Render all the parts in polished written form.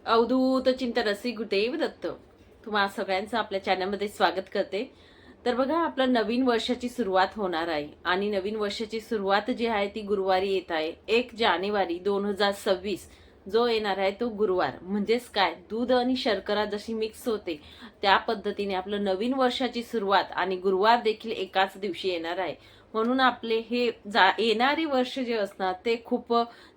अवधूत चिंतन श्री गुरुदेव दत्त. तुम्हा सगळ्यांचं आपल्या चॅनलमध्ये स्वागत करते. तर बघा, आपलं नवीन वर्षाची सुरुवात होणार आहे आणि नवीन वर्षाची सुरुवात जी आहे ती गुरुवारी येत आहे. 1 जानेवारी 2026 जो येणार आहे तो गुरुवार. म्हणजेच काय, दूध आणि शर्करा जशी मिक्स होते त्या पद्धतीने आपलं नवीन वर्षाची सुरुवात आणि गुरुवार देखील एकाच दिवशी येणार आहे. म्हणून आपले हे येणारे वर्ष जे असणार ते खूप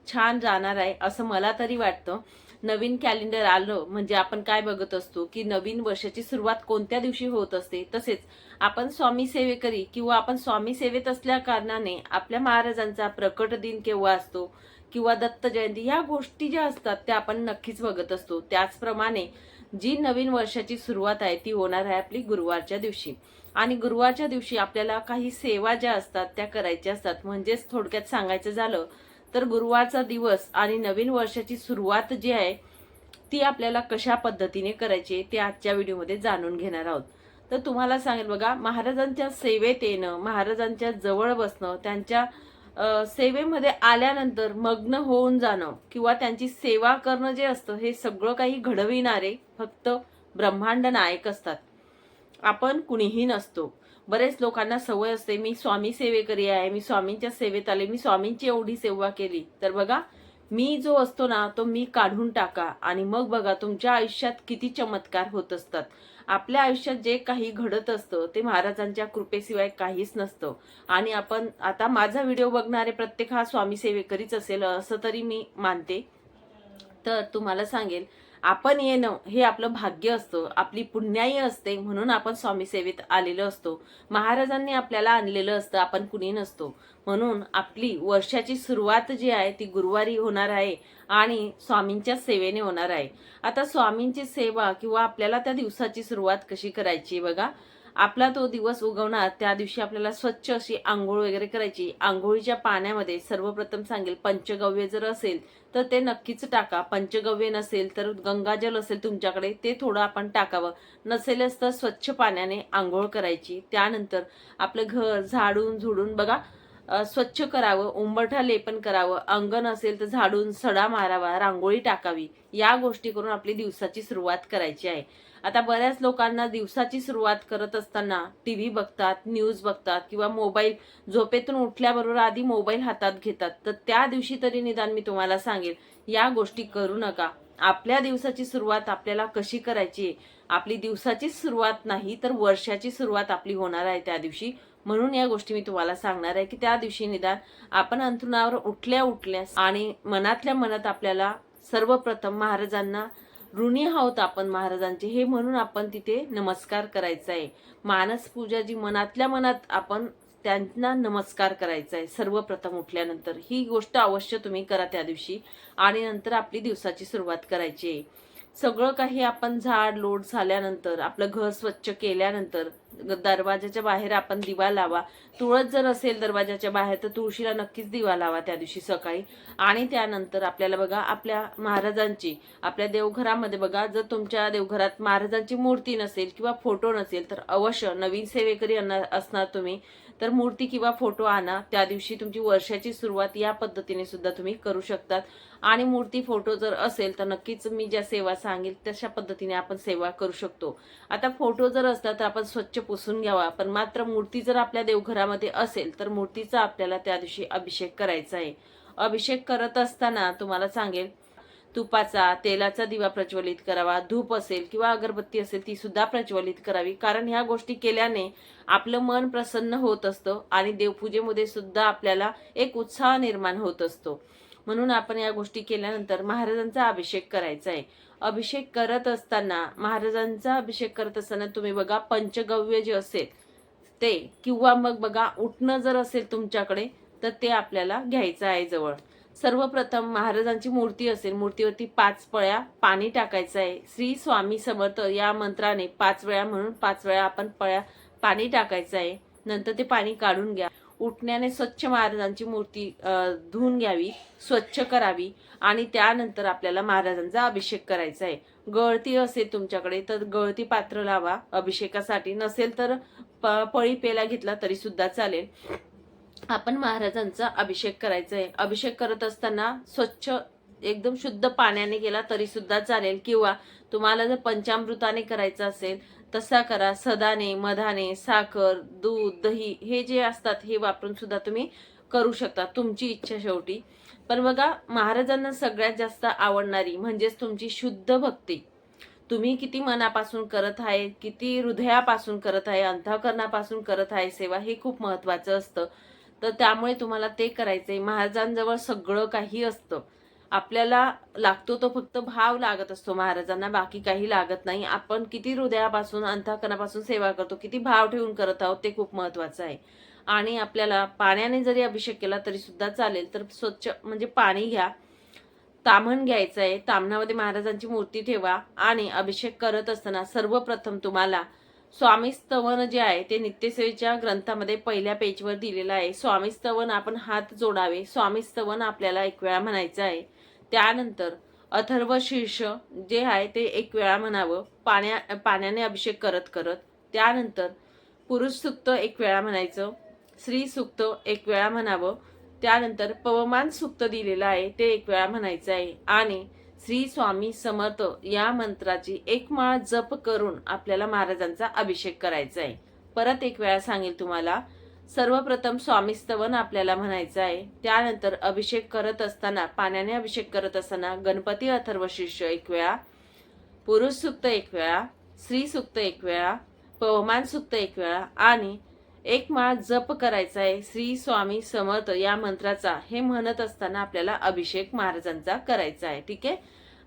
छान जाणार आहे असं मला तरी वाटतं. नवीन कॅलेंडर आलं म्हणजे आपण काय बघत असतो की नवीन वर्षाची सुरुवात कोणत्या दिवशी होत असते. तसेच आपण स्वामी सेवेकरी किंवा आपण स्वामी सेवेत असल्या कारणाने आपल्या महाराजांचा प्रकट दिन केव्हा असतो किंवा दत्त जयंती ह्या गोष्टी ज्या असतात त्या आपण नक्कीच बघत असतो. त्याचप्रमाणे जी नवीन वर्षाची सुरुवात आहे ती होणार आहे आपली गुरुवारच्या दिवशी. आणि गुरुवारच्या दिवशी आपल्याला काही सेवा ज्या असतात त्या करायच्या असतात. म्हणजेच थोडक्यात सांगायचं झालं तर गुरुवारचा दिवस आणि नवीन वर्षाची सुरुवात जी आहे ती आपल्याला कशा पद्धतीने करायची ते आजच्या व्हिडिओमध्ये जाणून घेणार आहोत. तर तुम्हाला सांगेल बघा, महाराजांच्या सेवेत येणं, महाराजांच्या जवळ बसणं, त्यांच्या सेवेमध्ये आल्यानंतर मग्न होऊन जाणं किंवा त्यांची सेवा करणं जे असतं हे सगळं काही घडविणारे फक्त ब्रह्मांड नायक असतात. आपण कुणीही नसतो. बरेच लोकांना सवय असते, मी स्वामी सेवेकरी आहे, मी स्वामींच्या सेवेत आले, मी स्वामींची एवढी सेवा केली. तर बघा, मी जो असतो ना तो मी काढून टाका आणि मग बघा तुमच्या आयुष्यात किती चमत्कार होत असतात. आपल्या आयुष्यात जे काही घडत असतं ते महाराजांच्या कृपेशिवाय काहीच नसतं. आणि आपण आता माझा व्हिडिओ बघणारे प्रत्येक हा स्वामी सेवेकरीच असेल असं तरी मी मानते. तर तुम्हाला सांगेल, आपण येणं हे आपलं भाग्य असतं, आपली पुण्याई असते. म्हणून आपण स्वामी सेवेत आलेलो असतो. महाराजांनी आपल्याला आणलेलं असतं, आपण कुणी नसतो. म्हणून आपली वर्षाची सुरुवात जी आहे ती गुरुवारी होणार आहे आणि स्वामींच्या सेवेने होणार आहे. आता स्वामींची सेवा किंवा आपल्याला त्या दिवसाची सुरुवात कशी करायची बघा. आपला तो दिवस उगवणार त्या दिवशी आपल्याला स्वच्छ अशी आंघोळ वगैरे करायची. आंघोळीच्या पाण्यामध्ये सर्वप्रथम सांगेल, पंचगव्य जर असेल तर ते नक्कीच टाका. पंचगव्य नसेल तर गंगाजल असेल तुमच्याकडे ते थोडं आपण टाकावं. नसेलच तर स्वच्छ पाण्याने आंघोळ करायची. त्यानंतर आपलं घर झाडून झुडून बघा स्वच्छ करावं, उंबरठा लेपन करावं, अंगण असेल तर झाडून सडा मारावा, रांगोळी टाकावी. या गोष्टी करून आपली दिवसाची सुरुवात करायची आहे. आता बऱ्याच लोकांना दिवसाची सुरुवात करत असताना टीव्ही बघतात, न्यूज बघतात किंवा मोबाईल, झोपेतून उठल्याबरोबर आधी मोबाईल हातात घेतात. तर त्या दिवशी तरी निदान मी तुम्हाला सांगेल, या गोष्टी करू नका. आपल्या दिवसाची सुरुवात आपल्याला कशी करायची, आपली दिवसाची सुरुवात नाही तर वर्षाची सुरुवात आपली होणार आहे त्या दिवशी. म्हणून या गोष्टी मी तुम्हाला सांगणार आहे की त्या दिवशी निदान आपण अंथरुणावर उठल्या उठल्या आणि मनातल्या मनात आपल्याला सर्वप्रथम महाराजांना ऋणी आहोत आपण महाराजांचे हे म्हणून आपण तिथे नमस्कार करायचा आहे. मानस पूजा जी मनातल्या मनात आपण त्यांना नमस्कार करायचा आहे सर्वप्रथम उठल्यानंतर. ही गोष्ट अवश्य तुम्ही करा त्या दिवशी आणि नंतर आपली दिवसाची सुरुवात करायची आहे. सगळं काही आपण झाड लोट झाल्यानंतर, आपलं घर स्वच्छ केल्यानंतर दरवाजाच्या बाहेर आपण दिवा लावा. तुळस जर असेल दरवाजाच्या बाहेर तर तुळशीला नक्कीच दिवा लावा त्या दिवशी सकाळी. आणि त्यानंतर आपल्याला बघा आपल्या महाराजांची आपल्या देवघरामध्ये बघा, जर तुमच्या देवघरात महाराजांची मूर्ती नसेल किंवा फोटो नसेल तर अवश्य नवीन सेवेकरी असणार तुम्ही तर मूर्ती किंवा फोटो आणा. त्या दिवशी तुमची वर्षाची सुरुवात या पद्धतीने सुद्धा तुम्ही करू शकतात. आणि मूर्ती फोटो जर असेल तर नक्कीच मी ज्या सेवा सांगेल तशा पद्धतीने आपण सेवा करू शकतो. आता फोटो जर असला तर आपण स्वच्छ पुसून घ्यावा. पण मात्र मूर्ती जर आपल्या देवघरामध्ये असेल तर मूर्तीचा आपल्याला त्या दिवशी अभिषेक करायचा आहे. अभिषेक करत असताना तुम्हाला सांगेल, तुपाचा तेलाचा दिवा प्रज्वलित करावा. धूप असेल किंवा अगरबत्ती असेल ती सुद्धा प्रज्वलित करावी. कारण ह्या गोष्टी केल्याने आपलं मन प्रसन्न होत असतं आणि देवपूजेमध्ये सुद्धा आपल्याला एक उत्साह निर्माण होत असतो. म्हणून आपण या गोष्टी केल्यानंतर महाराजांचा अभिषेक करायचा आहे. अभिषेक करत असताना महाराजांचा अभिषेक करत असताना तुम्ही बघा पंचगव्य जे असेल ते किंवा मग बघा उठणं जर असेल तुमच्याकडे तर ते आपल्याला घ्यायचं आहे जवळ. सर्वप्रथम महाराजांची मूर्ती असेल, मूर्तीवरती 5 पळ्या पाणी टाकायचं आहे. श्री स्वामी समर्थ या मंत्राने 5 वेळा म्हणून 5 वेळा आपण पळ्या पाणी टाकायचं आहे. नंतर ते पाणी काढून घ्या. उठण्याने स्वच्छ महाराजांची मूर्ती धुवून घ्यावी, स्वच्छ करावी आणि त्यानंतर आपल्याला महाराजांचा अभिषेक करायचा आहे. गळती असेल तुमच्याकडे तर गळती पात्र लावा अभिषेकासाठी. नसेल तर पळी पेला घेतला तरी सुद्धा चालेल. आपण महाराजांचा अभिषेक करायचा आहे. अभिषेक करत असताना स्वच्छ एकदम शुद्ध पाण्याने केला तरी सुद्धा चालेल, किंवा तुम्हाला जर पंचामृताने करायचं असेल तसा करा. सदाने, मधाने, साखर, दूध, दही हे जे असतात हे वापरून सुद्धा तुम्ही करू शकता, तुमची इच्छा शेवटी. पण बघा, महाराजांना सगळ्यात जास्त आवडणारी म्हणजेच तुमची शुद्ध भक्ती. तुम्ही किती मनापासून करत आहे, किती हृदयापासून करत आहे, अंतःकरणापासून करत आहे सेवा, हे खूप महत्वाचं असतं. तर त्यामुळे तुम्हाला ते करायचंय. महाराजांजवळ सगळं काही असतं. आपल्याला लागतो तो फक्त भाव लागत असतो महाराजांना, बाकी काही लागत नाही. आपण किती हृदयापासून अंतःकरणापासून सेवा करतो, किती भाव ठेवून करत आहोत, ते खूप महत्वाचं आहे. आणि आपल्याला पाण्याने जरी अभिषेक केला तरी सुद्धा चालेल. तर स्वच्छ म्हणजे पाणी घ्या, ताम्हण घ्यायचं आहे, ताम्हणामध्ये महाराजांची मूर्ती ठेवा आणि अभिषेक करत असताना सर्वप्रथम तुम्हाला स्वामी स्तवन जे आहे ते नित्यसेवेच्या ग्रंथामध्ये पहिल्या पेजवर दिलेलं आहे. स्वामी स्तवन आपण हात जोडावे. स्वामी स्तवन आपल्याला एक वेळा म्हणायचं आहे. त्यानंतर अथर्व शीर्ष जे आहे ते एक वेळा म्हणावं, पाण्याने अभिषेक करत करत. त्यानंतर पुरुष सूक्त एक वेळा म्हणायचं, स्त्री सूक्त एक वेळा म्हणावं. त्यानंतर पवमान सूक्त दिलेलं आहे ते एक वेळा म्हणायचं आहे. आणि श्री स्वामी समर्थ या मंत्राची एक माळ जप करून आपल्याला महाराजांचा अभिषेक करायचा आहे. परत एक वेळा सांगेल तुम्हाला. सर्वप्रथम स्वामी स्तवन आपल्याला म्हणायचं आहे. त्यानंतर अभिषेक करत असताना, पाण्याने अभिषेक करत असताना गणपती अथर्व शीर्ष एक वेळा, पुरुष सूक्त एक वेळा, स्त्री सूक्त एक वेळा, पवमान सूक्त एक वेळा आणि एक माळ जप करायचा आहे श्री स्वामी समर्थ या मंत्राचा. हे म्हणत असताना आपल्याला अभिषेक महाराजांचा करायचा आहे. ठीक आहे.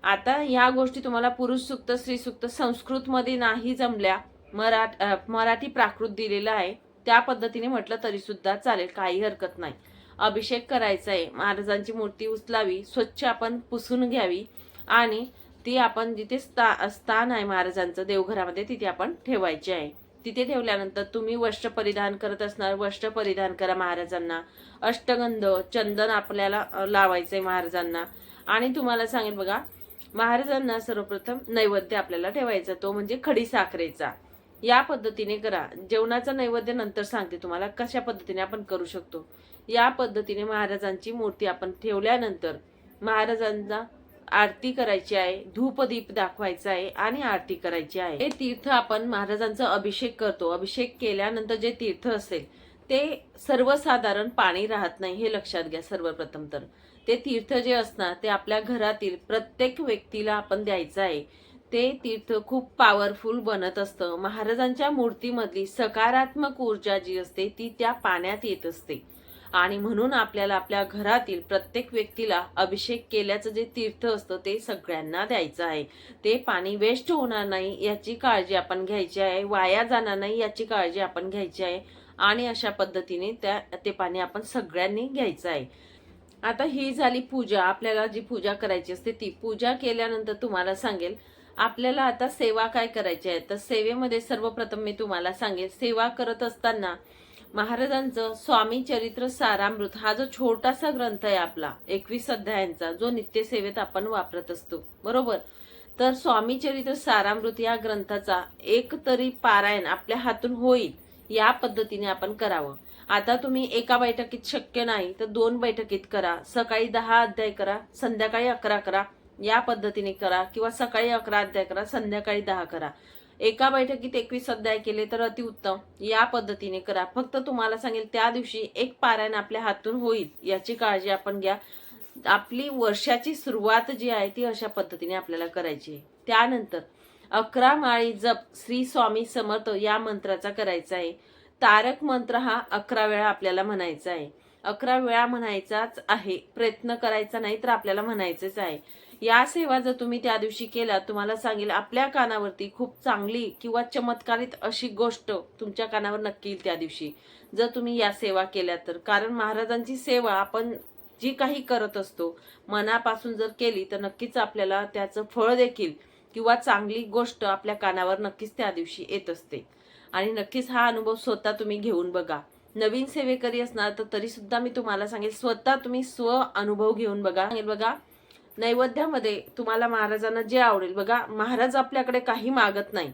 आता या गोष्टी तुम्हाला पुरुष सूक्त, स्त्री सूक्त संस्कृत मध्ये नाही जमल्या, मराठी प्राकृत दिलेला आहे, त्या पद्धतीने म्हटलं तरी सुद्धा चालेल, काही हरकत नाही. अभिषेक करायचा आहे. महाराजांची मूर्ती उचलावी, स्वच्छ आपण पुसून घ्यावी आणि ती आपण जिथे स्थान आहे महाराजांचं देवघरामध्ये तिथे आपण ठेवायची आहे. तिथे ठेवल्यानंतर तुम्ही वस्त्र परिधान करत असणार, वस्त्र परिधान करा महाराजांना. अष्टगंध, चंदन आपल्याला लावायचंय महाराजांना. आणि तुम्हाला सांगेल बघा, महाराजांना सर्वप्रथम नैवेद्य आपल्याला ठेवायचा, तो म्हणजे खडी साखरेचा. या पद्धतीने करा. जेवणाचा नैवेद्य नंतर सांगते तुम्हाला कशा पद्धतीने आपण करू शकतो. या पद्धतीने महाराजांची मूर्ती आपण ठेवल्यानंतर महाराजांना आरती करायची आहे, धूपदीप दाखवायचा आहे आणि आरती करायची आहे. हे तीर्थ आपण महाराजांचा अभिषेक करतो. अभिषेक केल्यानंतर जे तीर्थ असेल ते सर्वसाधारण पाणी राहत नाही, हे लक्षात घ्या. सर्वप्रथम तर ते तीर्थ जे असणार ते आपल्या घरातील प्रत्येक व्यक्तीला आपण द्यायचं आहे. ते तीर्थ खूप पॉवरफुल बनत असतं. महाराजांच्या मूर्तीमधली सकारात्मक ऊर्जा जी असते ती त्या पाण्यात येत असते आणि म्हणून आपल्याला आपल्या घरातील प्रत्येक व्यक्तीला अभिषेक केल्याचं जे तीर्थ असतं ते सगळ्यांना द्यायचं आहे. ते पाणी वेस्ट होणार नाही याची काळजी आपण घ्यायची आहे, वाया जाणार नाही याची काळजी आपण घ्यायची आहे आणि अशा पद्धतीने ते पाणी आपण सगळ्यांनी घ्यायचं आहे. आता ही झाली पूजा. आपल्याला जी पूजा करायची असते ती पूजा केल्यानंतर तुम्हाला सांगेल आपल्याला आता सेवा काय करायची आहे. तर सेवेमध्ये सर्वप्रथम मी तुम्हाला सांगेल, सेवा करत असताना महाराजांचं स्वामी चरित्र सारामृत हा जो छोटासा ग्रंथ आहे आपला 21 अध्यायांचा, जो नित्यसेवेत आपण वापरत असतो, बरोबर. तर स्वामी चरित्र सारामृत या ग्रंथाचा एक तरी पारायण आपल्या हातून होईल या पद्धतीने आपण करावं. आता तुम्ही एका बैठकीत शक्य नाही तर 2 बैठकीत करा. सकाळी 10 अध्याय करा, संध्याकाळी 11 करा, या पद्धतीने करा. किंवा सकाळी 11 अध्याय करा, संध्याकाळी 10 करा. एका बैठकीत 21 अध्याय केले तर अतिउत्तम. या पद्धतीने करा. फक्त तुम्हाला सांगेल त्या दिवशी एक पारायण आपल्या हातून होईल याची काळजी आपण घ्या. आपली वर्षाची सुरुवात जी आहे ती अशा पद्धतीने आपल्याला करायची आहे. त्यानंतर 11 माळी जप श्री स्वामी समर्थ या मंत्राचा करायचा आहे. तारक मंत्र हा 11 वेळा आपल्याला म्हणायचा आहे. 11 वेळा म्हणायचाच आहे, प्रयत्न करायचा नाही तर आपल्याला म्हणायचंच आहे. या सेवा जर तुम्ही त्या दिवशी केला, तुम्हाला सांगेल आपल्या कानावरती खूप चांगली किंवा चमत्कारित अशी गोष्ट तुमच्या कानावर नक्की येईल त्या दिवशी जर तुम्ही या सेवा केल्या तर. कारण महाराजांची सेवा आपण जी काही करत असतो मनापासून जर केली तर नक्कीच आपल्याला त्याचं फळ देखील किंवा चांगली गोष्ट आपल्या कानावर नक्कीच त्या दिवशी येत असते. आणि नक्कीच हा अनुभव स्वतः तुम्ही घेऊन बघा. नवीन सेवेकरी असणार तर तरी सुद्धा मी तुम्हाला सांगेल स्वतः तुम्ही अनुभव घेऊन बघा. बघा, नैवेद्यामध्ये तुम्हाला महाराजांना जे आवडेल, बघा महाराज आपल्याकडे काही मागत नाही,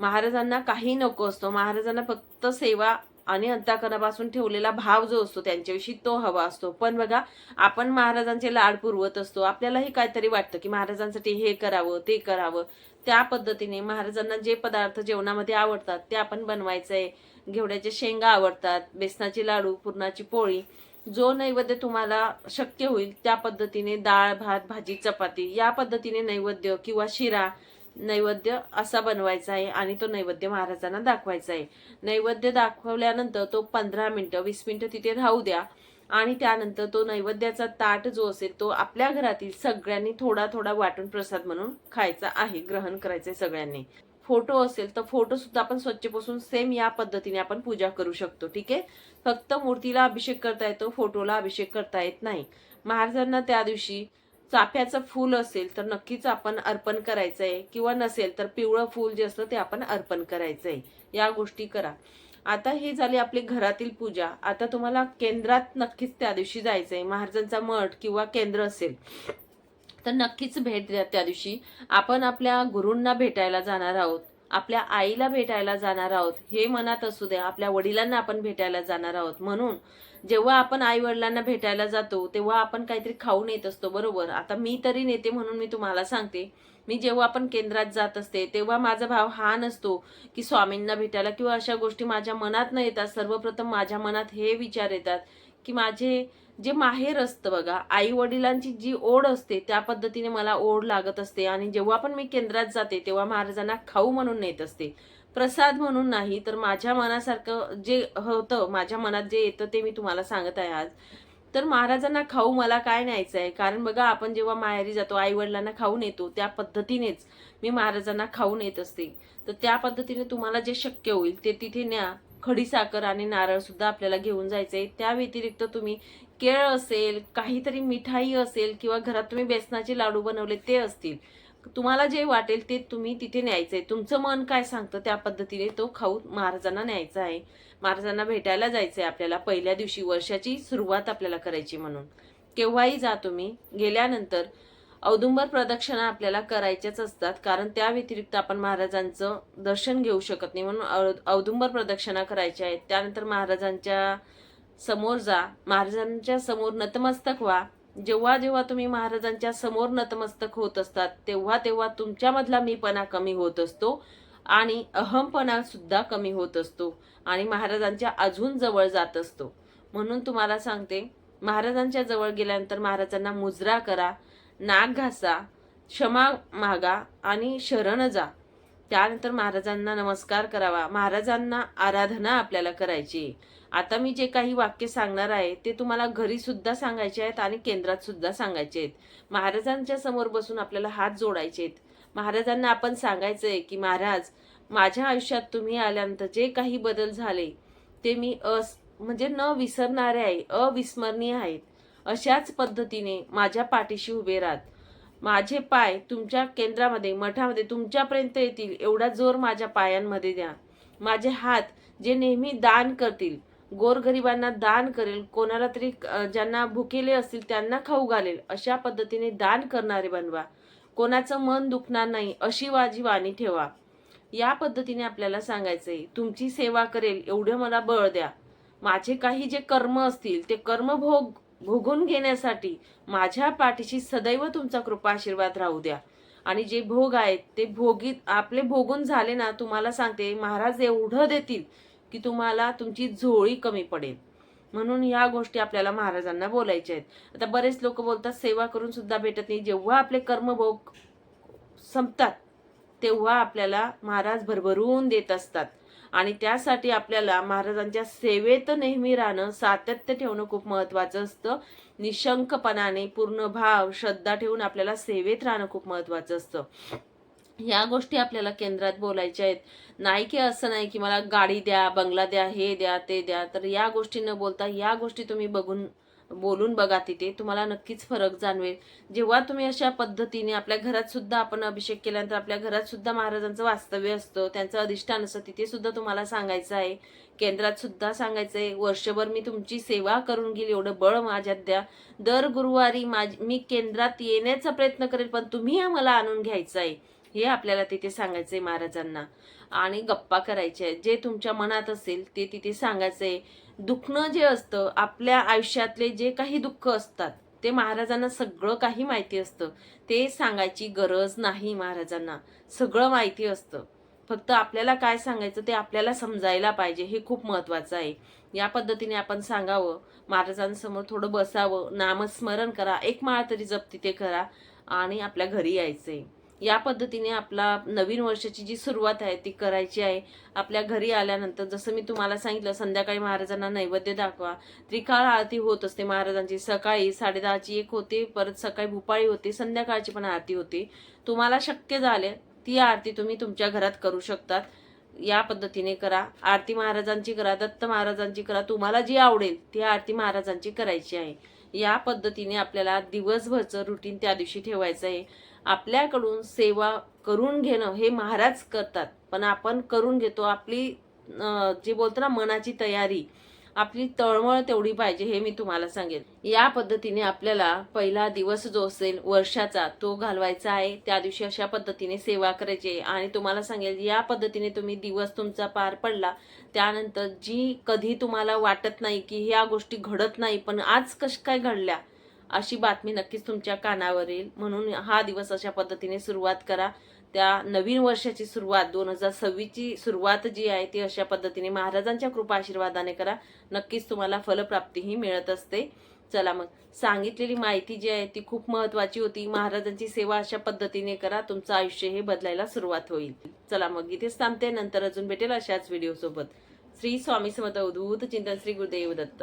महाराजांना काही नको असतो, महाराजांना फक्त सेवा आणि अंतःकरणापासून ठेवलेला भाव जो असतो त्यांच्याविषयी तो हवा असतो. पण बघा, आपण महाराजांचे लाड पुरवत असतो. आपल्यालाही काहीतरी वाटतं की महाराजांसाठी हे करावं ते करावं. त्या पद्धतीने महाराजांना जे पदार्थ जेवणामध्ये आवडतात ते आपण बनवायचंय. घेवड्याच्या शेंगा आवडतात, बेसनाचे लाडू, पुरणाची पोळी, जो नैवेद्य तुम्हाला शक्य होईल त्या पद्धतीने डाळ, भात, भाजी, चपाती या पद्धतीने नैवेद्य किंवा शिरा नैवेद्य असा बनवायचा आहे आणि तो नैवेद्य महाराजांना दाखवायचा आहे. नैवेद्य दाखवल्यानंतर तो 15 मिनिटं 20 मिनिटं तिथे राहू द्या आणि त्यानंतर तो नैवेद्याचा ताट जो असेल तो आपल्या घरातील सगळ्यांनी थोडा थोडा वाटून प्रसाद म्हणून खायचा आहे, ग्रहण करायचंय सगळ्यांनी. फोटो असेल तर फोटो सुद्धा आपण स्वच्छ पुसून सेम या पद्धतीने आपण पूजा करू शकतो. ठीक आहे. फक्त मूर्तीला अभिषेक करता येतो, फोटोला अभिषेक करता येत नाही. महाराजांना त्या दिवशी चाफ्याचं फूल असेल तर नक्कीच आपण अर्पण करायचंय, किंवा नसेल तर पिवळं फूल जे असतं ते आपण अर्पण करायचंय. या गोष्टी करा. आता हे झाली आपली घरातील पूजा. आता तुम्हाला केंद्रात नक्कीच त्या दिवशी जायचंय. महाराजांचा मठ किंवा केंद्र असेल तर नक्कीच भेट द्या. त्या दिवशी आपण आपल्या गुरूंना भेटायला जाणार आहोत, आपल्या आईला भेटायला जाणार आहोत, हे मनात असू द्या. आपल्या वडिलांना आपण भेटायला जाणार आहोत. म्हणून जेव्हा आपण आई वडिलांना भेटायला जातो तेव्हा आपण काहीतरी खाऊन येत असतो, बरोबर. आता मी तरी नेते म्हणून मी तुम्हाला सांगते, मी जेव्हा आपण केंद्रात जात असते तेव्हा माझा भाव हा नसतो की स्वामींना भेटायला किंवा अशा गोष्टी माझ्या मनात न येतात. सर्वप्रथम माझ्या मनात हे विचार येतात की माझे जे माहेर असतं बघा, आई वडिलांची जी ओढ असते त्या पद्धतीने मला ओढ लागत असते. आणि जेव्हा पण मी केंद्रात जाते तेव्हा महाराजांना खाऊ म्हणून नेत असते, प्रसाद म्हणून नाही. तर माझ्या मनासारखं जे होतं, माझ्या मनात जे येतं ते मी तुम्हाला सांगत आहे आज. तर महाराजांना खाऊ मला काय न्यायचं आहे, कारण बघा आपण जेव्हा माहेरी जातो आई वडिलांना खाऊन येतो त्या पद्धतीनेच मी महाराजांना खाऊन येत असते. तर त्या पद्धतीने तुम्हाला जे शक्य होईल ते तिथे न्या. खडीसाखर आणि नारळ सुद्धा आपल्याला घेऊन जायचंय. त्या व्यतिरिक्त तुम्ही केळ असेल, काहीतरी मिठाई असेल, किंवा घरात तुम्ही बेसनाचे लाडू बनवले ते असतील, तुम्हाला जे वाटेल ते तुम्ही तिथे न्यायचंय. तुमचं मन काय सांगतं त्या पद्धतीने तो खाऊ महाराजांना न्यायचा आहे. महाराजांना भेटायला जायचंय आपल्याला. पहिल्या दिवशी वर्षाची सुरुवात आपल्याला करायची म्हणून केव्हाही जा तुम्ही. गेल्यानंतर औदुंबर प्रदक्षिणा आपल्याला करायच्याच असतात, कारण त्या व्यतिरिक्त आपण महाराजांचं दर्शन घेऊ शकत नाही. म्हणून औदुंबर प्रदक्षिणा करायच्या आहेत. त्यानंतर महाराजांच्या समोर जा, महाराजांच्या समोर नतमस्तक व्हा. जेव्हा जेव्हा तुम्ही महाराजांच्या समोर नतमस्तक होत असतात तेव्हा तेव्हा तुमच्यामधला मीपणा कमी होत असतो आणि अहमपणा सुद्धा कमी होत असतो आणि महाराजांच्या अजून जवळ जात असतो. म्हणून तुम्हाला सांगते, महाराजांच्या जवळ गेल्यानंतर महाराजांना मुजरा करा, नाक घासा, क्षमा मागा आणि शरण जा. त्यानंतर महाराजांना नमस्कार करावा. महाराजांना आराधना आपल्याला करायची. आता मी जे काही वाक्य सांगणार आहे ते तुम्हाला घरी सुद्धा सांगायचे आहेत आणि केंद्रात सुद्धा सांगायचे आहेत. महाराजांच्या समोर बसून आपल्याला हात जोडायचे आहेत. महाराजांना आपण सांगायचंय की महाराज, माझ्या आयुष्यात तुम्ही आल्यानंतर जे काही बदल झाले ते मी म्हणजे न विसरणारे आहे, अविस्मरणीय आहेत. अशाच पद्धतीने माझ्या पाठीशी उभे राहत. माझे पाय तुमच्या केंद्रामध्ये, मठामध्ये तुमच्यापर्यंत येतील एवढा जोर माझ्या पायांमध्ये द्या. माझे हात जे नेहमी दान करतील, गोरगरिबांना दान करेल, कोणाला तरी ज्यांना भुकेले असतील त्यांना खाऊ घालेल, अशा पद्धतीने दान करणारे बनवा. कोणाचं मन दुखणार नाही अशी माझी वाणी ठेवा. या पद्धतीने आपल्याला सांगायचंय. तुमची सेवा करेल एवढं मला बळ द्या. माझे काही जे कर्म असतील ते कर्म भोगून घेण्यासाठी माझ्या पाठीशी सदैव तुमचा कृपा आशीर्वाद राहू द्या. आणि जे भोग आहेत ते आपले भोगून झाले ना, तुम्हाला सांगते महाराज एवढं देतील की तुम्हाला तुमची झोळी कमी पडेल. म्हणून या गोष्टी आपल्याला महाराजांना बोलायच्या आहेत. आता बरेच लोक बोलतात सेवा करून सुद्धा भेटत नाही. जेव्हा आपले कर्मभोग संपतात तेव्हा आपल्याला महाराज भरभरून देत असतात आणि त्यासाठी आपल्याला महाराजांच्या सेवेत नेहमी राहणं, सातत्य ठेवणं खूप महत्वाचं असतं. निशंकपणाने पूर्ण भाव श्रद्धा ठेवून आपल्याला सेवेत राहणं खूप महत्वाचं असतं. या गोष्टी आपल्याला केंद्रात बोलायच्या आहेत. नाही की असं नाही की मला गाडी द्या, बंगला द्या, हे द्या, ते द्या. तर या गोष्टी न बोलता या गोष्टी तुम्ही बोलून बघा. तिथे तुम्हाला नक्कीच फरक जाणवेल. जेव्हा तुम्ही अशा पद्धतीने आपल्या घरात सुद्धा आपण अभिषेक केल्यानंतर आपल्या घरात सुद्धा महाराजांचं वास्तव्य असतं, त्यांचं अधिष्ठान असतं, तिथे सुद्धा तुम्हाला सांगायचं आहे. केंद्रात सुद्धा सांगायचंय, वर्षभर मी तुमची सेवा करून घेईल एवढं बळ माझ्यात द्या. दर गुरुवारी मी केंद्रात येण्याचा प्रयत्न करेल, पण तुम्ही मला आणून घ्यायचं आहे. हे आपल्याला तिथे सांगायचंय महाराजांना. आणि गप्पा करायच्या आहेत, जे तुमच्या मनात असेल ते तिथे सांगायचंय. दुखणं जे असतं आपल्या आयुष्यातले, जे काही दुःख असतात ते महाराजांना सगळं काही माहिती असतं. ते सांगायची गरज नाही महाराजांना, सगळं माहिती असतं. फक्त आपल्याला काय सांगायचं ते आपल्याला समजायला पाहिजे, हे खूप महत्वाचं आहे. या पद्धतीने आपण सांगावं, महाराजांसमोर थोडं बसावं, नामस्मरण करा, एक माळ तरी जप तिथे करा आणि आपल्या घरी यायचंय. या पद्धतीने आपला नवीन वर्षाची जी सुरुवात आहे ती करायची आहे. आपल्या घरी आल्यानंतर जसं मी तुम्हाला सांगितलं, संध्याकाळी महाराजांना नैवेद्य दाखवा. त्रिकाळ आरती होत असते महाराजांची. सकाळी 10:30ची एक होते, परत सकाळी भूपाळी होते, संध्याकाळची पण आरती होते. तुम्हाला शक्य झाले ती आरती तुम्ही तुमच्या घरात करू शकतात. या पद्धतीने करा. आरती महाराजांची करा, दत्त महाराजांची करा, तुम्हाला जी आवडेल ती आरती महाराजांची करायची आहे. या पद्धतीने आपल्याला दिवसभरचं रुटीन त्या दिवशी ठेवायचं आहे. आपल्याकडून सेवा करून घेणं हे महाराज करतात, पण आपण करून घेतो. आपली जे बोलतो ना मनाची तयारी, आपली तळमळ तेवढी पाहिजे, हे मी तुम्हाला सांगेन. या पद्धतीने आपल्याला पहिला दिवस जो असेल वर्षाचा तो घालवायचा आहे. त्या दिवशी अशा पद्धतीने सेवा करायची. आणि तुम्हाला सांगेल, या पद्धतीने तुम्ही दिवस तुमचा पार पडला, त्यानंतर जी कधी तुम्हाला वाटत नाही की ह्या गोष्टी घडत नाही, पण आज कशा काय घडल्या, अशी बातमी नक्कीच तुमच्या कानावर येईल. म्हणून हा दिवस अशा पद्धतीने सुरुवात करा. त्या नवीन वर्षाची सुरुवात 2026ची सुरुवात जी आहे ती अशा पद्धतीने महाराजांच्या कृपा आशीर्वादाने करा. नक्कीच तुम्हाला फलप्राप्तीही मिळत असते. चला मग, सांगितलेली माहिती जी आहे ती खूप महत्वाची होती. महाराजांची सेवा अशा पद्धतीने करा, तुमचं आयुष्य हे बदलायला सुरुवात होईल. चला मग इथेच थांबते, नंतर अजून भेटेल अशाच व्हिडिओ सोबत. श्री स्वामी समर्थ. अवधूत चिंतन. श्री गुरुदेव दत्त.